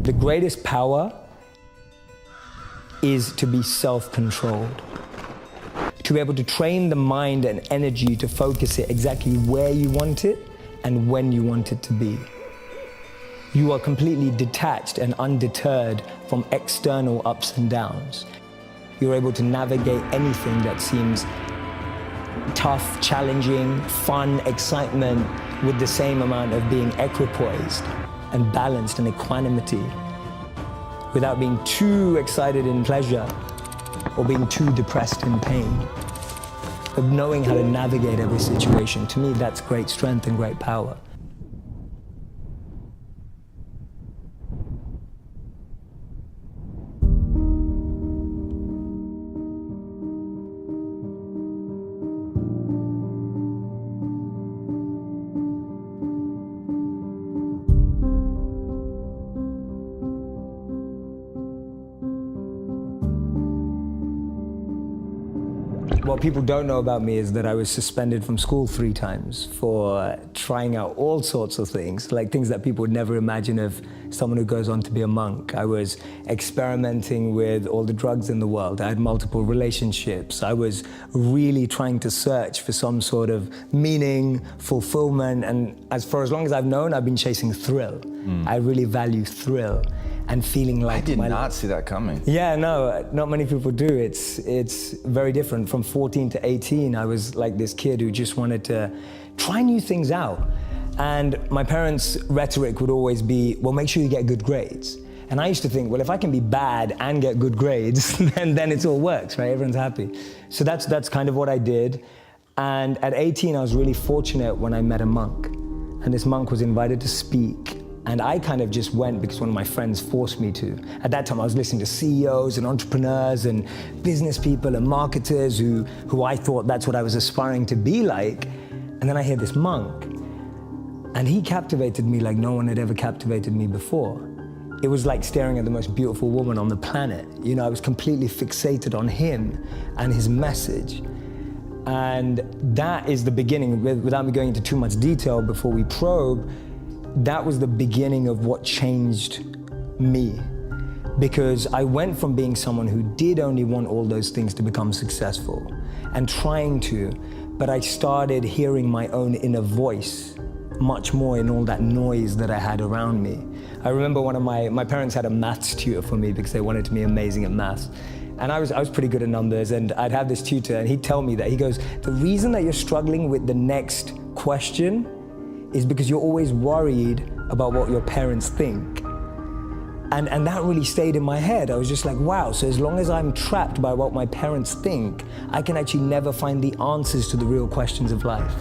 The greatest power is to be self-controlled. To be able to train the mind and energy to focus it exactly where you want it and when you want it to be. You are completely detached and undeterred from external ups and downs. You're able to navigate anything that seems tough, challenging, fun, excitement, with the same amount of being equipoised and balanced and equanimity, without being too excited in pleasure or being too depressed in pain. But knowing how to navigate every situation, to me, that's great strength and great power. What people don't know about me is that I was suspended from school 3 times for trying out all sorts of things, like things that people would never imagine of someone who goes on to be a monk. I was experimenting with all the drugs in the world. I had multiple relationships. I was really trying to search for some sort of meaning, fulfillment, and as long as I've known, I've been chasing thrill. I really value thrill. And feeling like I did not see that coming. Yeah, no, not many people do. It's very different. From 14 to 18, I was like this kid who just wanted to try new things out. And my parents' rhetoric would always be, well, make sure you get good grades. And I used to think, well, if I can be bad and get good grades, then it all works, right? Everyone's happy. So that's kind of what I did. And at 18, I was really fortunate when I met a monk. And this monk was invited to speak. And I kind of just went because one of my friends forced me to. At that time, I was listening to CEOs and entrepreneurs and business people and marketers who I thought that's what I was aspiring to be like. And then I hear this monk. And he captivated me like no one had ever captivated me before. It was like staring at the most beautiful woman on the planet. You know, I was completely fixated on him and his message. And that is the beginning, without me going into too much detail before we probe, that was the beginning of what changed me. Because I went from being someone who did only want all those things to become successful and trying to, but I started hearing my own inner voice much more in all that noise that I had around me. I remember one of my parents had a maths tutor for me because they wanted to be amazing at maths. And I was pretty good at numbers, and I'd have this tutor and he'd tell me that, he goes, the reason that you're struggling with the next question is because you're always worried about what your parents think. And that really stayed in my head. I was just like, wow, so as long as I'm trapped by what my parents think, I can actually never find the answers to the real questions of life.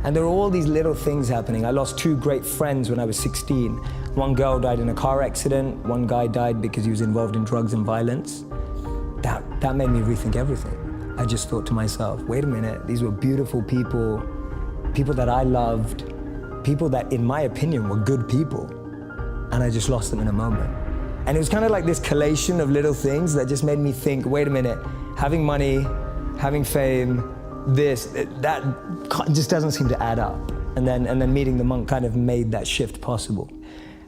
And there are all these little things happening. I lost 2 great friends when I was 16. One girl died in a car accident, one guy died because he was involved in drugs and violence. That made me rethink everything. I just thought to myself, wait a minute, these were beautiful people, people that I loved, people that, in my opinion, were good people. And I just lost them in a moment. And it was kind of like this collation of little things that just made me think, wait a minute, having money, having fame, that just doesn't seem to add up. And then meeting the monk kind of made that shift possible.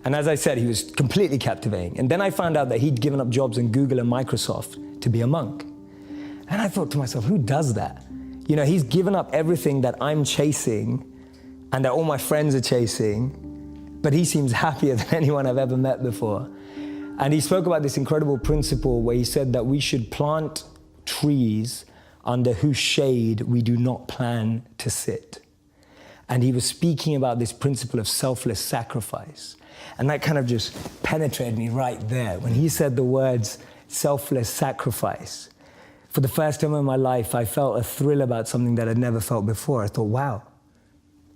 And as I said, he was completely captivating. And then I found out that he'd given up jobs in Google and Microsoft to be a monk. And I thought to myself, who does that? You know, he's given up everything that I'm chasing and that all my friends are chasing, but he seems happier than anyone I've ever met before. And he spoke about this incredible principle where he said that we should plant trees under whose shade we do not plan to sit. And he was speaking about this principle of selfless sacrifice. And that kind of just penetrated me right there. When he said the words selfless sacrifice, for the first time in my life, I felt a thrill about something that I'd never felt before. I thought, wow,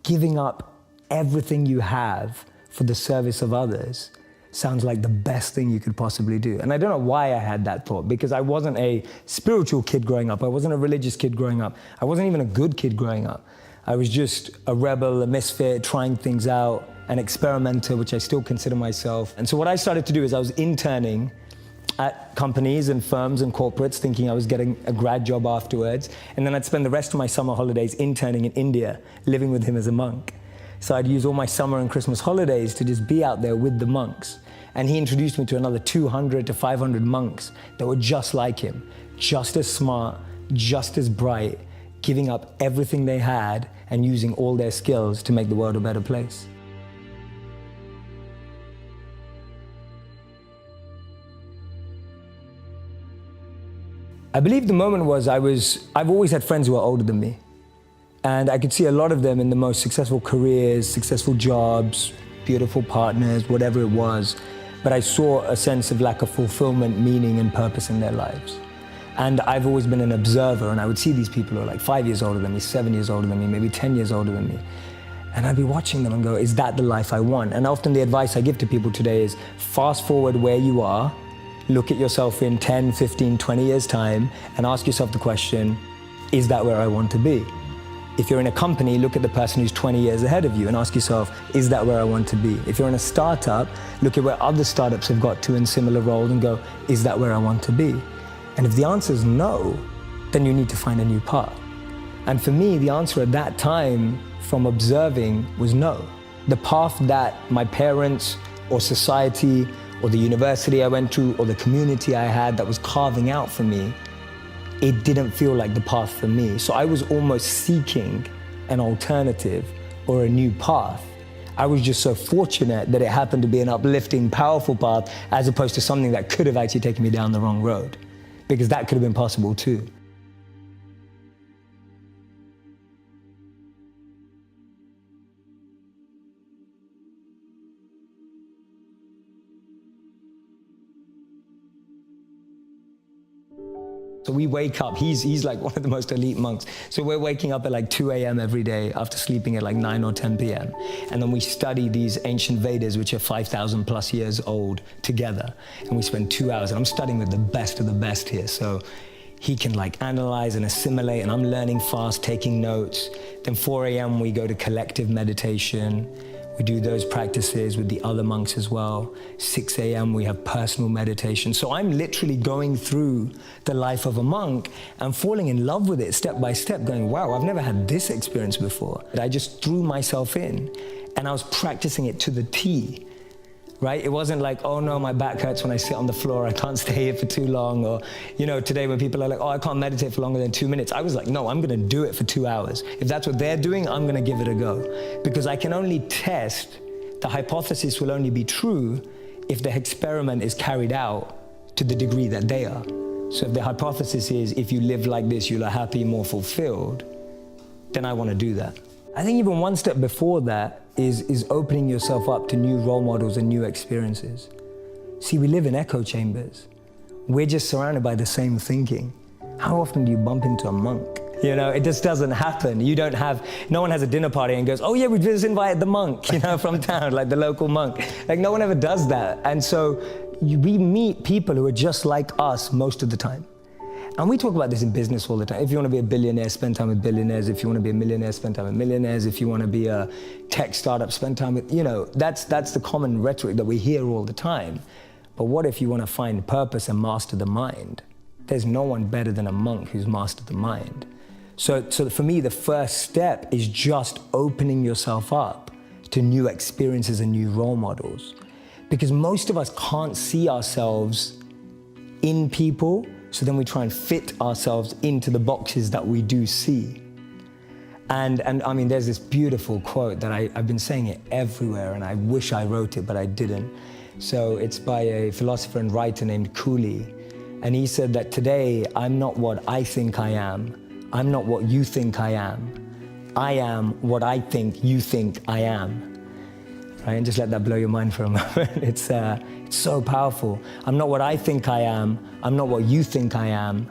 giving up everything you have for the service of others sounds like the best thing you could possibly do. And I don't know why I had that thought, because I wasn't a spiritual kid growing up. I wasn't a religious kid growing up. I wasn't even a good kid growing up. I was just a rebel, a misfit, trying things out, an experimenter, which I still consider myself. And so what I started to do is I was interning at companies and firms and corporates, thinking I was getting a grad job afterwards. And then I'd spend the rest of my summer holidays interning in India, living with him as a monk. So I'd use all my summer and Christmas holidays to just be out there with the monks. And he introduced me to another 200 to 500 monks that were just like him, just as smart, just as bright, giving up everything they had and using all their skills to make the world a better place. I believe the moment was I've always had friends who are older than me. And I could see a lot of them in the most successful careers, successful jobs, beautiful partners, whatever it was. But I saw a sense of lack of fulfillment, meaning, and purpose in their lives. And I've always been an observer, and I would see these people who are like 5 years older than me, 7 years older than me, maybe 10 years older than me. And I'd be watching them and go, is that the life I want? And often the advice I give to people today is fast forward where you are, look at yourself in 10, 15, 20 years time, and ask yourself the question, is that where I want to be? If you're in a company, look at the person who's 20 years ahead of you and ask yourself, is that where I want to be? If you're in a startup, look at where other startups have got to in similar roles and go, is that where I want to be? And if the answer is no, then you need to find a new path. And for me, the answer at that time from observing was no. The path that my parents or society or the university I went to or the community I had that was carving out for me, it didn't feel like the path for me. So I was almost seeking an alternative or a new path. I was just so fortunate that it happened to be an uplifting, powerful path as opposed to something that could have actually taken me down the wrong road, because that could have been possible too. So we wake up, he's like one of the most elite monks. So we're waking up at like 2 a.m. every day after sleeping at like 9 or 10 p.m. And then we study these ancient Vedas, which are 5,000 plus years old, together. And we spend 2 hours, and I'm studying with the best of the best here. So he can like analyze and assimilate, and I'm learning fast, taking notes. Then 4 a.m. we go to collective meditation. We do those practices with the other monks as well. 6 a.m. we have personal meditation. So I'm literally going through the life of a monk and falling in love with it step by step, going, wow, I've never had this experience before. I just threw myself in and I was practicing it to the T, right? It wasn't like, oh no, my back hurts when I sit on the floor, I can't stay here for too long. Or, you know, today when people are like, oh, I can't meditate for longer than 2 minutes. I was like, no, I'm gonna do it for 2 hours. If that's what they're doing, I'm gonna give it a go. Because I can only test, the hypothesis will only be true if the experiment is carried out to the degree that they are. So if the hypothesis is, if you live like this, you'll be happy, more fulfilled, then I wanna do that. I think even one step before that is opening yourself up to new role models and new experiences. See, we live in echo chambers. We're just surrounded by the same thinking. How often do you bump into a monk? You know, it just doesn't happen. No one has a dinner party and goes, oh yeah, we just invited the monk, you know, from town, like the local monk. Like no one ever does that. And so we meet people who are just like us most of the time. And we talk about this in business all the time. If you want to be a billionaire, spend time with billionaires. If you want to be a millionaire, spend time with millionaires. If you want to be a tech startup, spend time with, you know, that's the common rhetoric that we hear all the time. But what if you want to find purpose and master the mind? There's no one better than a monk who's mastered the mind. So for me, the first step is just opening yourself up to new experiences and new role models. Because most of us can't see ourselves in people, so then we try and fit ourselves into the boxes that we do see. And I mean, there's this beautiful quote that I've been saying it everywhere, and I wish I wrote it, but I didn't. So it's by a philosopher and writer named Cooley. And he said that today, I'm not what I think I am. I'm not what you think I am. I am what I think you think I am. Right? And just let that blow your mind for a moment. It's so powerful. I'm not what I think I am. I'm not what you think I am.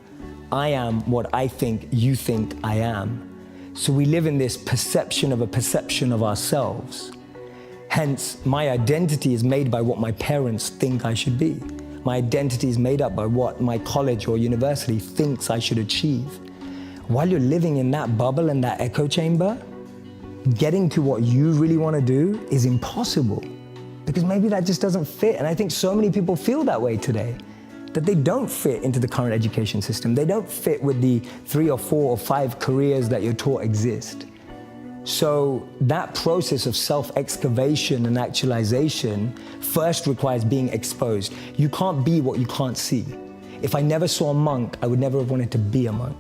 I am what I think you think I am. So we live in this perception of a perception of ourselves. Hence, my identity is made by what my parents think I should be. My identity is made up by what my college or university thinks I should achieve. While you're living in that bubble and that echo chamber, getting to what you really want to do is impossible, because maybe that just doesn't fit. And I think so many people feel that way today, that they don't fit into the current education system. They don't fit with the 3 or 4 or 5 careers that you're taught exist. So that process of self-excavation and actualization first requires being exposed. You can't be what you can't see. If I never saw a monk, I would never have wanted to be a monk.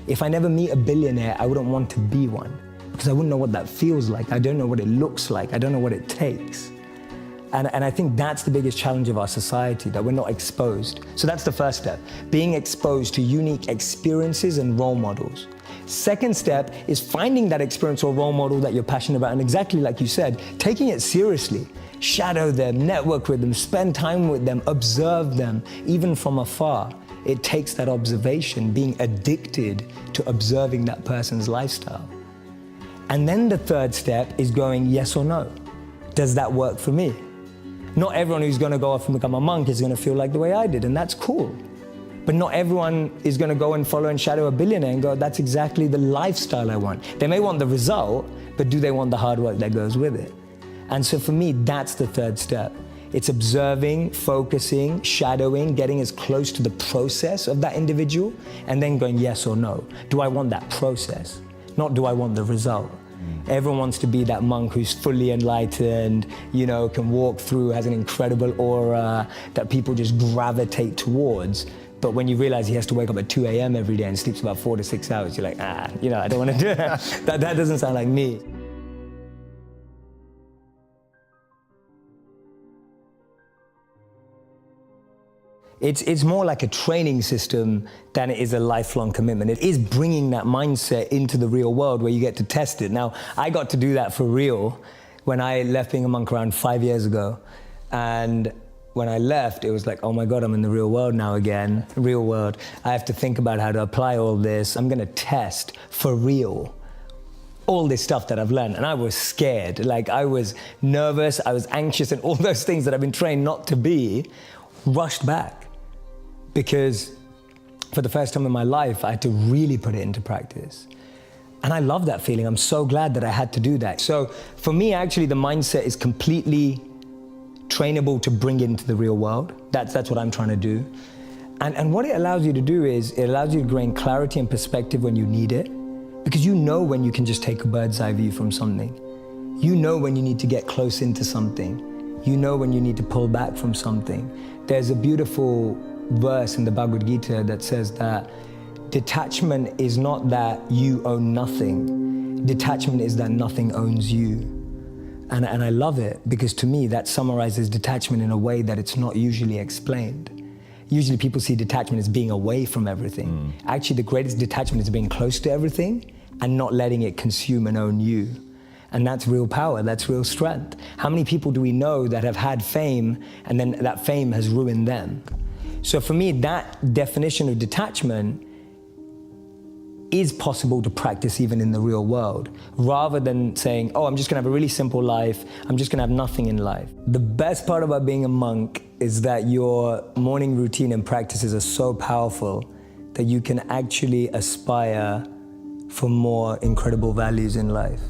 If I never meet a billionaire, I wouldn't want to be one, because I wouldn't know what that feels like. I don't know what it looks like. I don't know what it takes. And I think that's the biggest challenge of our society, that we're not exposed. So that's the first step, being exposed to unique experiences and role models. Second step is finding that experience or role model that you're passionate about, and exactly like you said, taking it seriously. Shadow them, network with them, spend time with them, observe them, even from afar. It takes that observation, being addicted to observing that person's lifestyle. And then the third step is going yes or no. Does that work for me? Not everyone who's going to go off and become a monk is going to feel like the way I did, and that's cool. But not everyone is going to go and follow and shadow a billionaire and go, that's exactly the lifestyle I want. They may want the result, but do they want the hard work that goes with it? And so for me, that's the third step. It's observing, focusing, shadowing, getting as close to the process of that individual, and then going yes or no. Do I want that process? Not do I want the result? Everyone wants to be that monk who's fully enlightened, you know, can walk through, has an incredible aura that people just gravitate towards. But when you realize he has to wake up at 2 a.m. every day and sleeps about 4 to 6 hours, you're like, you know, I don't want to do that. That doesn't sound like me. It's more like a training system than it is a lifelong commitment. It is bringing that mindset into the real world where you get to test it. Now, I got to do that for real when I left being a monk around 5 years ago. And when I left, it was like, oh my God, I'm in the real world now again. Real world. I have to think about how to apply all this. I'm gonna test for real all this stuff that I've learned. And I was scared. Like, I was nervous, I was anxious, and all those things that I've been trained not to be rushed back. Because for the first time in my life, I had to really put it into practice. And I love that feeling. I'm so glad that I had to do that. So for me, actually, the mindset is completely trainable to bring into the real world. That's what I'm trying to do. And what it allows you to do is, it allows you to gain clarity and perspective when you need it. Because you know when you can just take a bird's eye view from something. You know when you need to get close into something. You know when you need to pull back from something. There's a beautiful verse in the Bhagavad Gita that says that detachment is not that you own nothing. Detachment is that nothing owns you. And I love it, because to me that summarizes detachment in a way that it's not usually explained. Usually people see detachment as being away from everything. Actually, the greatest detachment is being close to everything and not letting it consume and own you. And that's real power, that's real strength. How many people do we know that have had fame and then that fame has ruined them? So for me, that definition of detachment is possible to practice even in the real world, rather than saying, oh, I'm just gonna have a really simple life, I'm just gonna have nothing in life. The best part about being a monk is that your morning routine and practices are so powerful that you can actually aspire for more incredible values in life.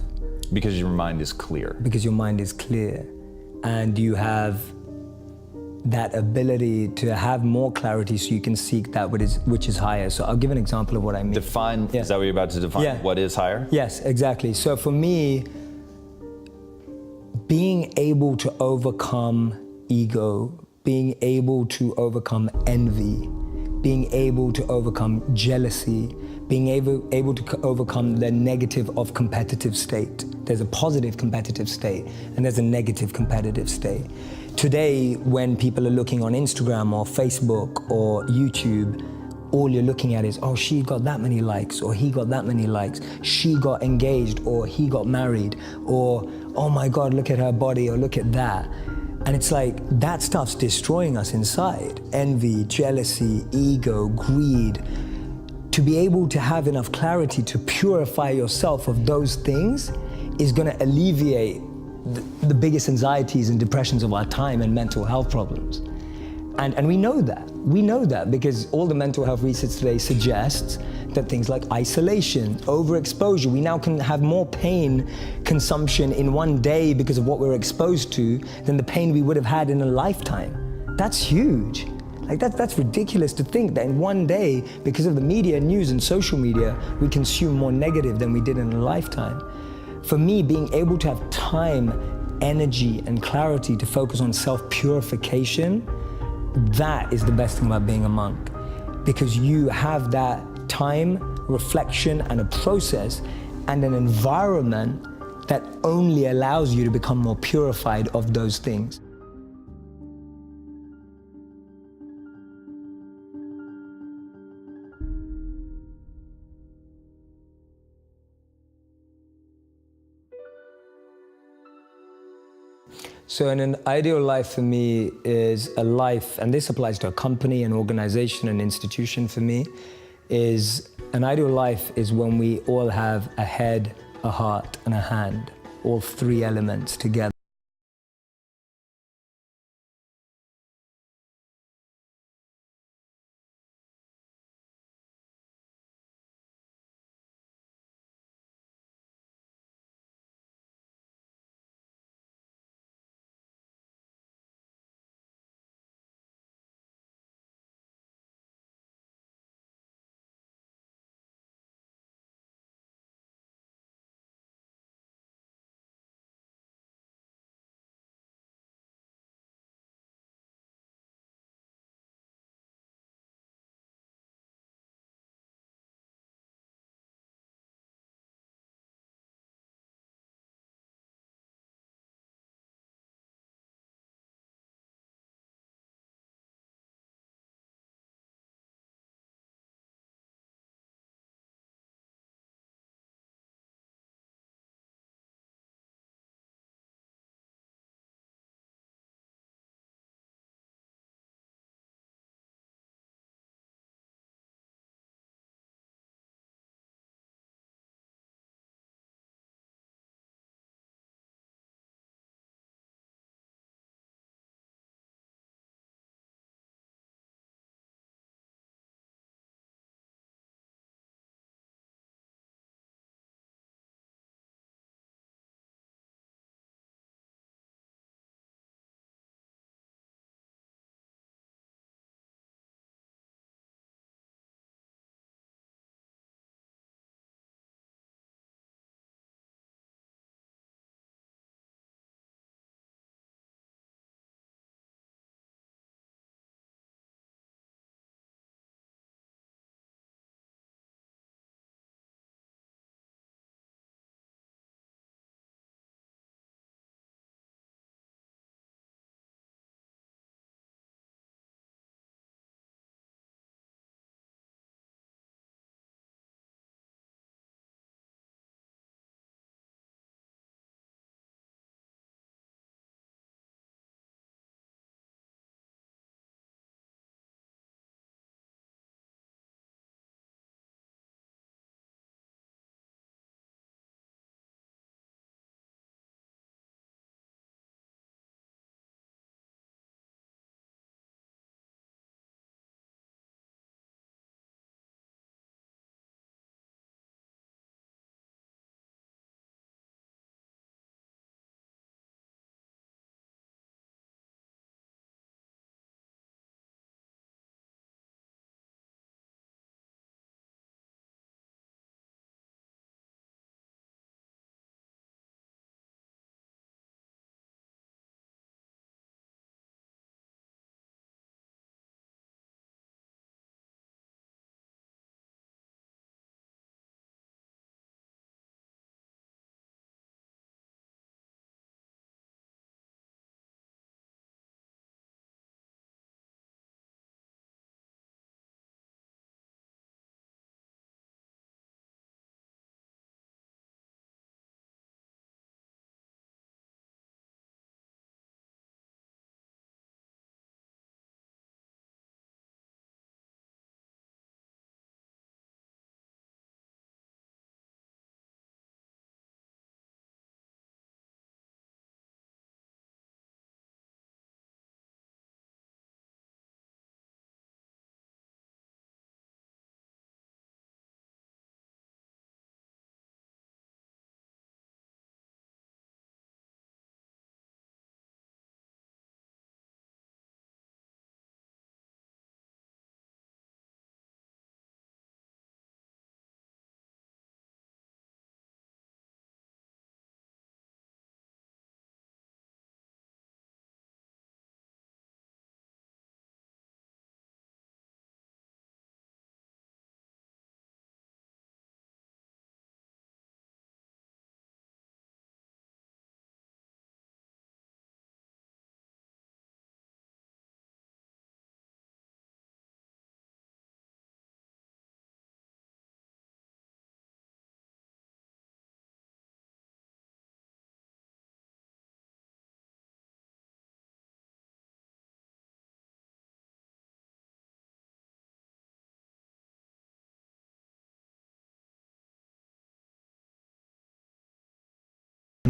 Because your mind is clear. Because your mind is clear, and you have that ability to have more clarity so you can seek that which is higher. So I'll give an example of what I mean. Define, is that what you're about to define? What is higher? Yes, exactly. So for me, being able to overcome ego, being able to overcome envy, being able to overcome jealousy, being able to overcome the negative of competitive state. There's a positive competitive state and there's a negative competitive state. Today, when people are looking on Instagram or Facebook or YouTube, all you're looking at is, oh, she got that many likes, or he got that many likes, she got engaged, or he got married, or, oh my God, look at her body, or look at that. And it's like, that stuff's destroying us inside. Envy, jealousy, ego, greed. To be able to have enough clarity to purify yourself of those things is gonna alleviate the biggest anxieties and depressions of our time and mental health problems. And we know that. We know that because all the mental health research today suggests that things like isolation, overexposure, we now can have more pain consumption in one day because of what we're exposed to than the pain we would have had in a lifetime. That's huge. Like that's ridiculous to think that in one day, because of the media, news and social media, we consume more negative than we did in a lifetime. For me, being able to have time, energy, and clarity to focus on self-purification, that is the best thing about being a monk. Because you have that time, reflection, and a process, and an environment that only allows you to become more purified of those things. So an ideal life for me is a life, and this applies to a company, an organization, an institution for me, is an ideal life is when we all have a head, a heart, and a hand, all three elements together.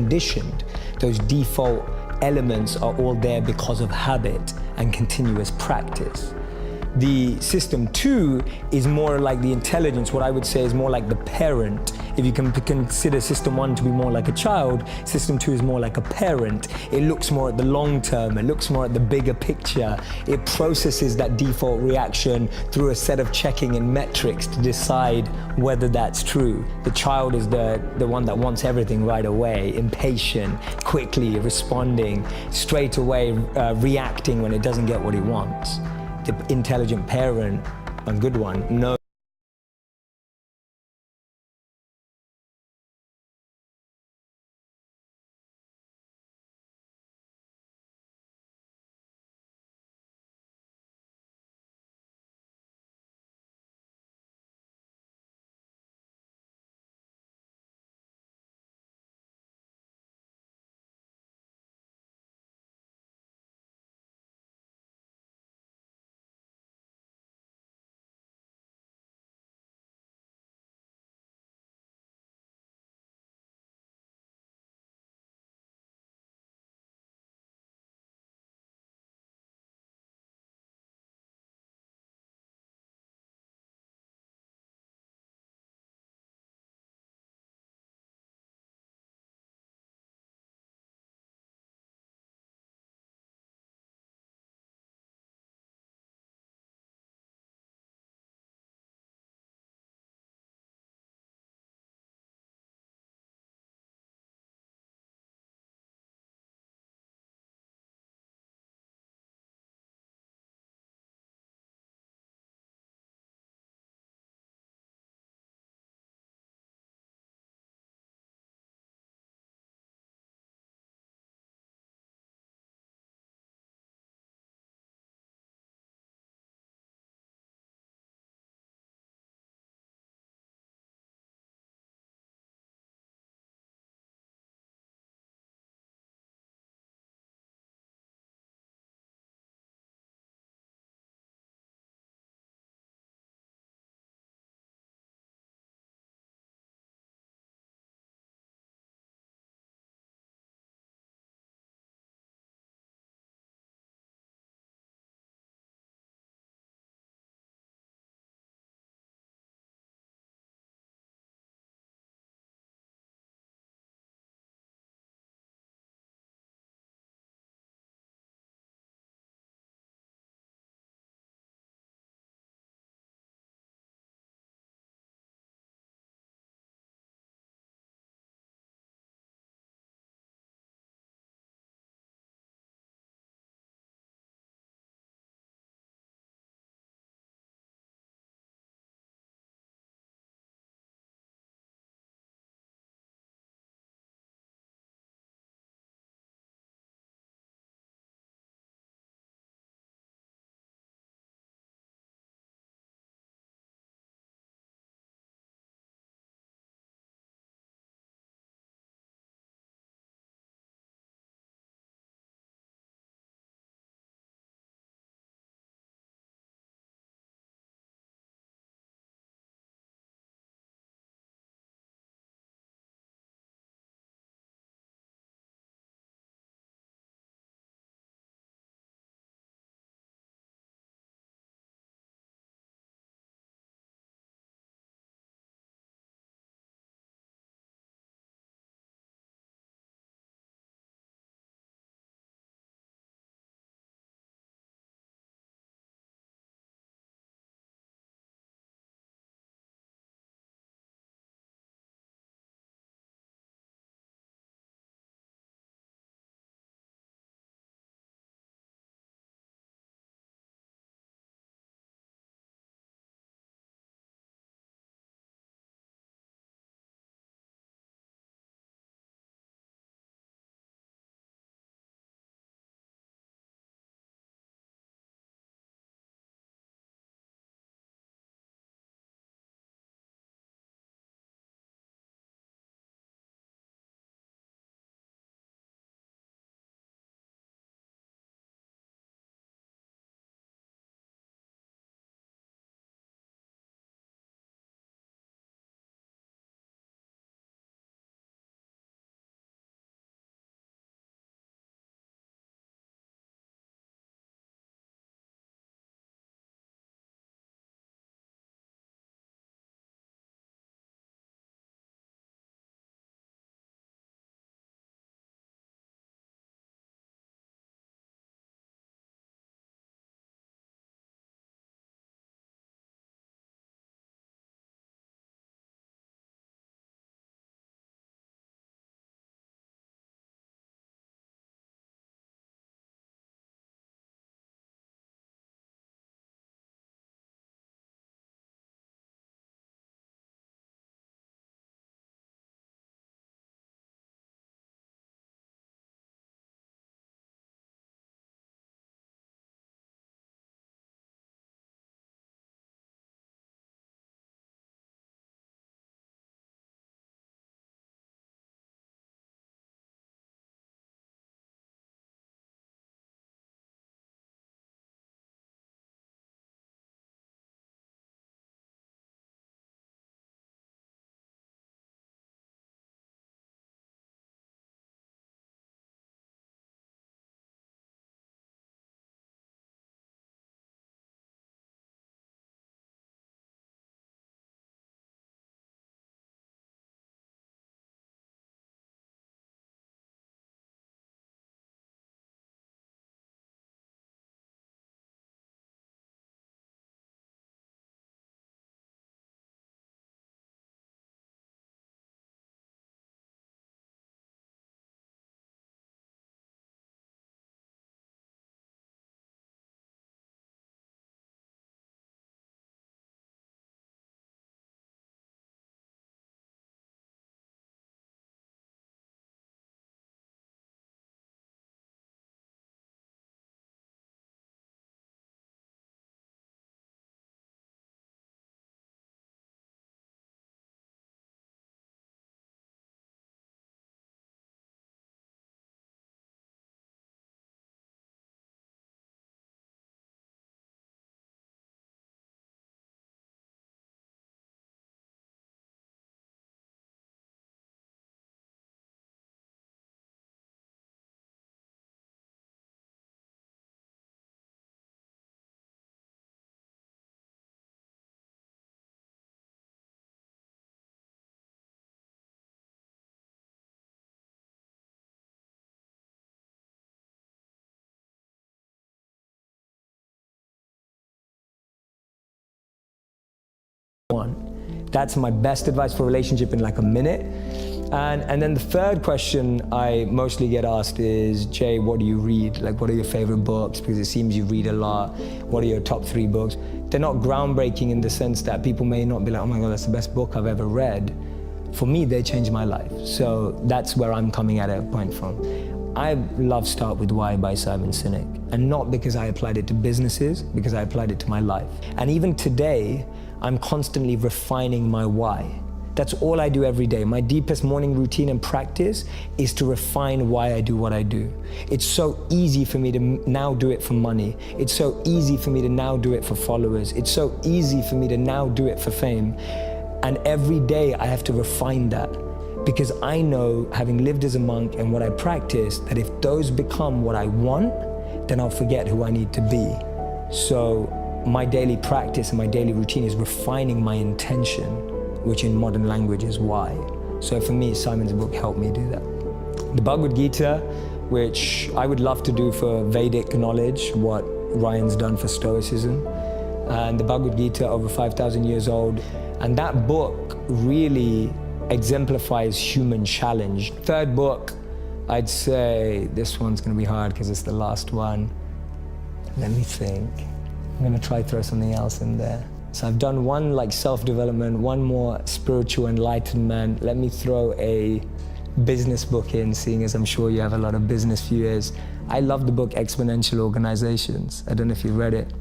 conditioned. Those default elements are all there because of habit and continuous practice. The system 2 is more like the intelligence, what I would say is more like the parent. If you can consider system 1 to be more like a child, system 2 is more like a parent. It looks more at the long term, it looks more at the bigger picture. It processes that default reaction through a set of checking and metrics to decide whether that's true. The child is the one that wants everything right away, impatient, quickly responding, straight away reacting when it doesn't get what it wants. The intelligent parent, a good one, knows one. That's my best advice for a relationship in like a minute. And then the third question I mostly get asked is, Jay, what do you read? Like, what are your favorite books? Because it seems you read a lot. What are your top 3 books? They're not groundbreaking in the sense that people may not be like, oh my God, that's the best book I've ever read. For me, they changed my life. So that's where I'm coming at a point from. I love Start With Why by Simon Sinek. And not because I applied it to businesses, because I applied it to my life. And even today, I'm constantly refining my why. That's all I do every day. My deepest morning routine and practice is to refine why I do what I do. It's so easy for me to now do it for money. It's so easy for me to now do it for followers. It's so easy for me to now do it for fame. And every day I have to refine that, because I know, having lived as a monk and what I practice, that if those become what I want, then I'll forget who I need to be. So my daily practice and my daily routine is refining my intention, which in modern language is why. So for me, Simon's book helped me do that. The Bhagavad Gita, which I would love to do for Vedic knowledge, what Ryan's done for Stoicism. And the Bhagavad Gita, over 5,000 years old. And that book really exemplifies human challenge. Third book, I'd say this one's gonna be hard because it's the last one. Let me think. I'm gonna try throw something else in there. So I've done one like self-development, one more spiritual enlightenment. Let me throw a business book in, seeing as I'm sure you have a lot of business viewers. I love the book Exponential Organizations. I don't know if you've read it.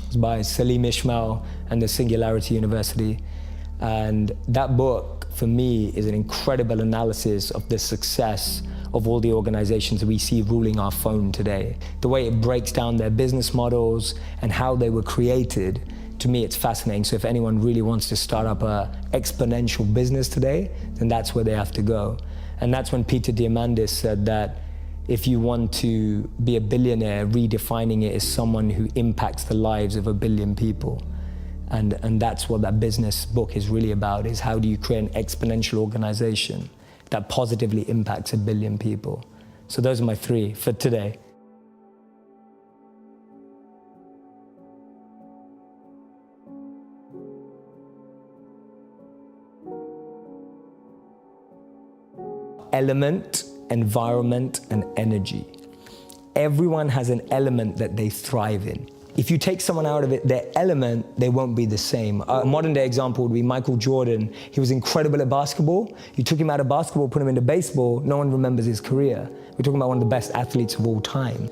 It's by Salim Ismail and the Singularity University. And that book, for me, is an incredible analysis of the success of all the organizations we see ruling our phone today. The way it breaks down their business models and how they were created. To me, it's fascinating. So if anyone really wants to start up an exponential business today, then that's where they have to go. And that's when Peter Diamandis said that if you want to be a billionaire, redefining it as someone who impacts the lives of 1 billion people. And that's what that business book is really about, is how do you create an exponential organization that positively impacts 1 billion people. So those are my 3 for today. Element, environment, and energy. Everyone has an element that they thrive in. If you take someone out of it, their element, they won't be the same. A modern day example would be Michael Jordan. He was incredible at basketball. You took him out of basketball, put him into baseball, no one remembers his career. We're talking about one of the best athletes of all time.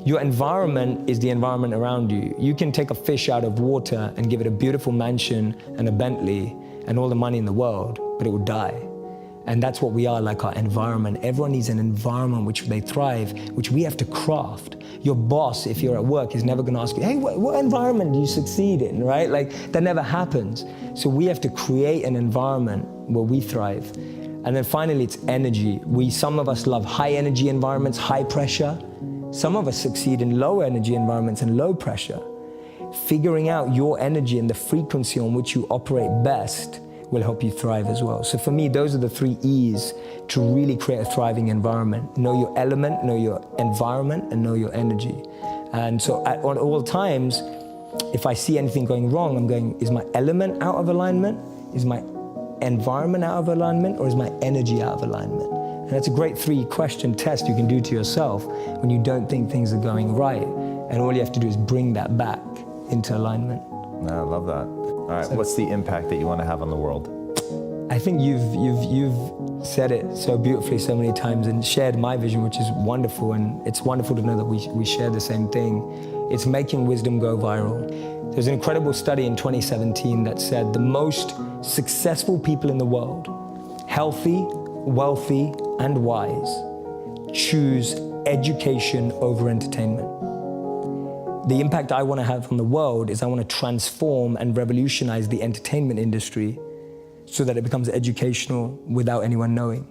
Your environment is the environment around you. You can take a fish out of water and give it a beautiful mansion and a Bentley and all the money in the world, but it will die. And that's what we are, like our environment. Everyone needs an environment which they thrive, which we have to craft. Your boss, if you're at work, is never gonna ask you, hey, what environment do you succeed in, right? Like, that never happens. So we have to create an environment where we thrive. And then finally, it's energy. Some of us love high energy environments, high pressure. Some of us succeed in low energy environments and low pressure. Figuring out your energy and the frequency on which you operate best will help you thrive as well. So for me, those are the 3 E's to really create a thriving environment. Know your element, know your environment, and know your energy. And so at all times, if I see anything going wrong, I'm going, is my element out of alignment? Is my environment out of alignment? Or is my energy out of alignment? And that's a great 3-question test you can do to yourself when you don't think things are going right. And all you have to do is bring that back into alignment. I love that. All right, so, what's the impact that you want to have on the world? I think you've said it so beautifully so many times and shared my vision, which is wonderful. And it's wonderful to know that we share the same thing. It's making wisdom go viral. There's an incredible study in 2017 that said the most successful people in the world, healthy, wealthy, and wise, choose education over entertainment. The impact I want to have on the world is I want to transform and revolutionize the entertainment industry so that it becomes educational without anyone knowing.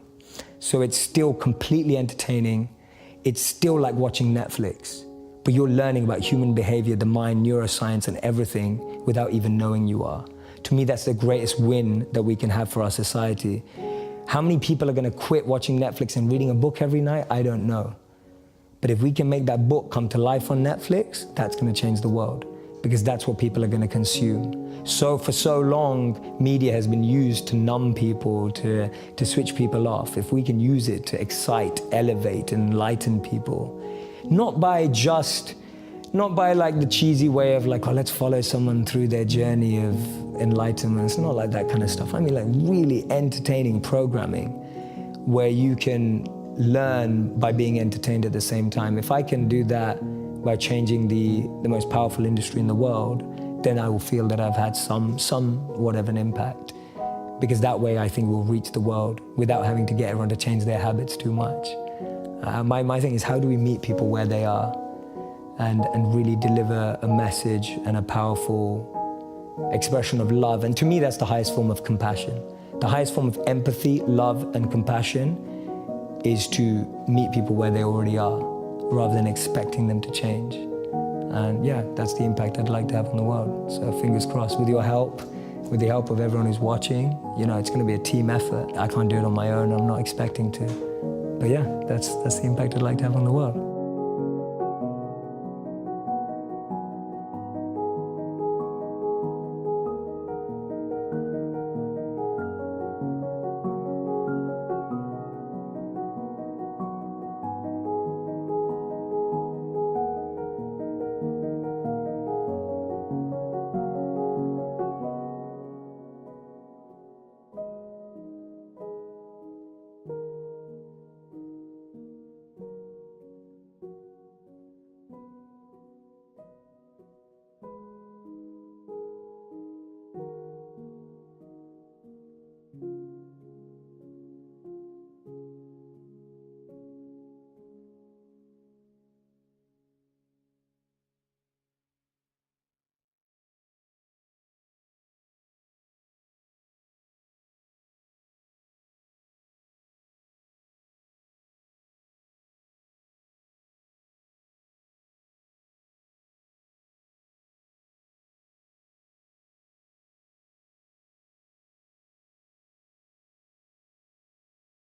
So it's still completely entertaining. It's still like watching Netflix, but you're learning about human behavior, the mind, neuroscience, and everything without even knowing you are. To me, that's the greatest win that we can have for our society. How many people are going to quit watching Netflix and reading a book every night? I don't know. But if we can make that book come to life on Netflix, that's going to change the world. because that's what people are going to consume. So for so long, media has been used to numb people, to switch people off. If we can use it to excite, elevate, enlighten people, not by like the cheesy way of like, oh, let's follow someone through their journey of enlightenment. It's not like that kind of stuff. I mean like really entertaining programming where you can learn by being entertained at the same time. If I can do that by changing the most powerful industry in the world, then I will feel that I've had somewhat of an impact. Because that way I think we'll reach the world without having to get everyone to change their habits too much. My thing is, how do we meet people where they are and really deliver a message and a powerful expression of love? And to me, that's the highest form of compassion. The highest form of empathy, love, and compassion is to meet people where they already are, rather than expecting them to change. And yeah, that's the impact I'd like to have on the world. So fingers crossed, with your help, with the help of everyone who's watching, you know, it's going to be a team effort. I can't do it on my own, I'm not expecting to. But yeah, that's the impact I'd like to have on the world.